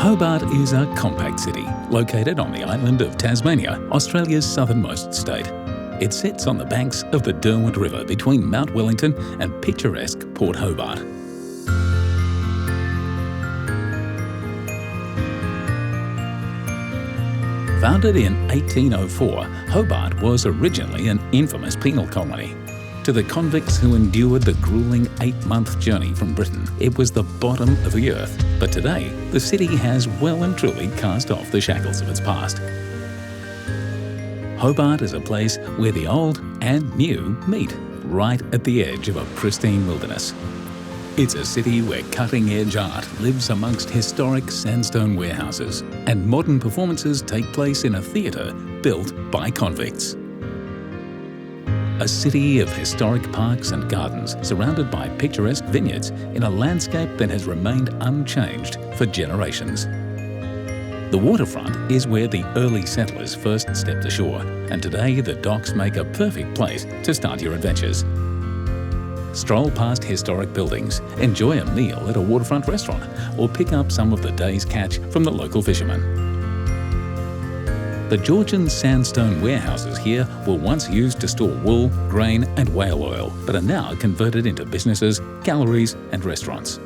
Hobart is a compact city located on the island of Tasmania, Australia's southernmost state. It sits on the banks of the Derwent River between Mount Wellington and picturesque Port Hobart. Founded in 1804, Hobart was originally an infamous penal colony. To the convicts who endured the grueling 8-month journey from Britain, it was the bottom of the earth. But today, the city has well and truly cast off the shackles of its past. Hobart is a place where the old and new meet, right at the edge of a pristine wilderness. It's a city where cutting-edge art lives amongst historic sandstone warehouses, and modern performances take place in a theatre built by convicts. A city of historic parks and gardens surrounded by picturesque vineyards in a landscape that has remained unchanged for generations. The waterfront is where the early settlers first stepped ashore, and today the docks make a perfect place to start your adventures. Stroll past historic buildings, enjoy a meal at a waterfront restaurant, or pick up some of the day's catch from the local fishermen. The Georgian sandstone warehouses here were once used to store wool, grain and whale oil, but are now converted into businesses, galleries and restaurants.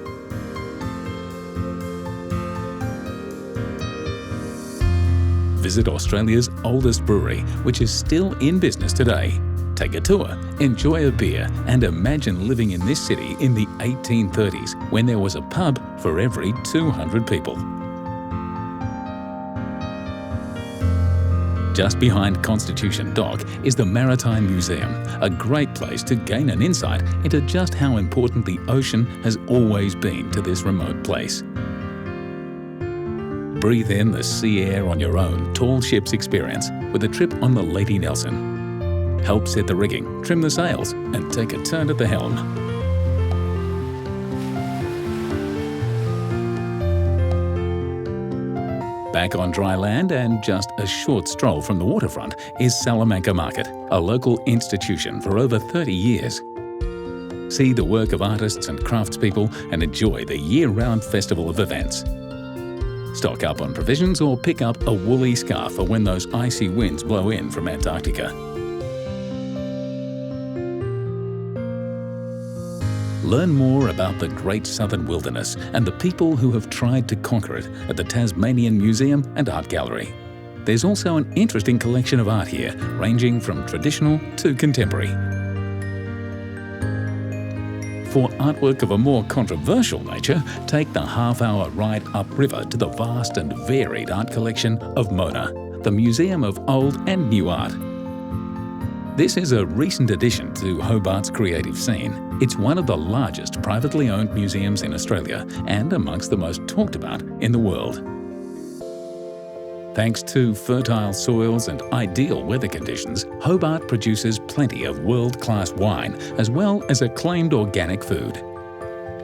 Visit Australia's oldest brewery, which is still in business today. Take a tour, enjoy a beer and imagine living in this city in the 1830s when there was a pub for every 200 people. Just behind Constitution Dock is the Maritime Museum, a great place to gain an insight into just how important the ocean has always been to this remote place. Breathe in the sea air on your own tall ships experience with a trip on the Lady Nelson. Help set the rigging, trim the sails and take a turn at the helm. Back on dry land and just a short stroll from the waterfront is Salamanca Market, a local institution for over 30 years. See the work of artists and craftspeople and enjoy the year-round festival of events. Stock up on provisions or pick up a woolly scarf for when those icy winds blow in from Antarctica. Learn more about the Great Southern Wilderness and the people who have tried to conquer it at the Tasmanian Museum and Art Gallery. There's also an interesting collection of art here, ranging from traditional to contemporary. For artwork of a more controversial nature, take the half-hour ride upriver to the vast and varied art collection of Mona, the Museum of Old and New Art. This is a recent addition to Hobart's creative scene. It's one of the largest privately owned museums in Australia and amongst the most talked about in the world. Thanks to fertile soils and ideal weather conditions, Hobart produces plenty of world-class wine as well as acclaimed organic food.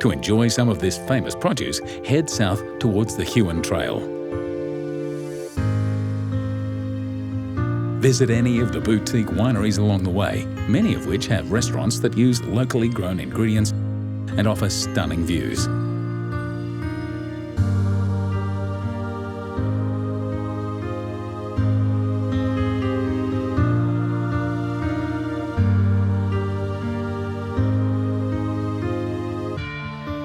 To enjoy some of this famous produce, head south towards the Huon Trail. Visit any of the boutique wineries along the way, many of which have restaurants that use locally grown ingredients and offer stunning views.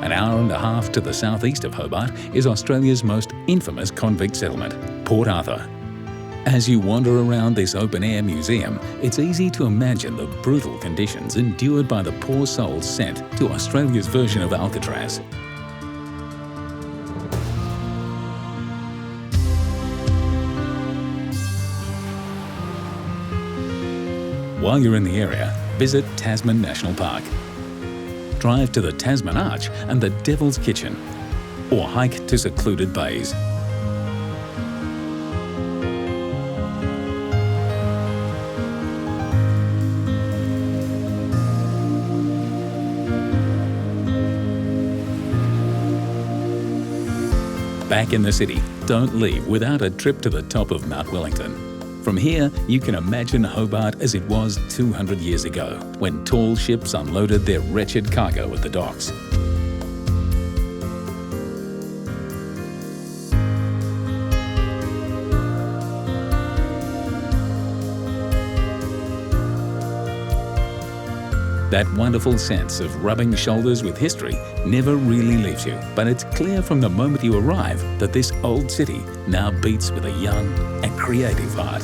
An hour and a half to the southeast of Hobart is Australia's most infamous convict settlement, Port Arthur. As you wander around this open-air museum, it's easy to imagine the brutal conditions endured by the poor souls sent to Australia's version of Alcatraz. While you're in the area, visit Tasman National Park. Drive to the Tasman Arch and the Devil's Kitchen, or hike to secluded bays. Back in the city, don't leave without a trip to the top of Mount Wellington. From here, you can imagine Hobart as it was 200 years ago, when tall ships unloaded their wretched cargo at the docks. That wonderful sense of rubbing shoulders with history never really leaves you, but it's clear from the moment you arrive that this old city now beats with a young and creative heart.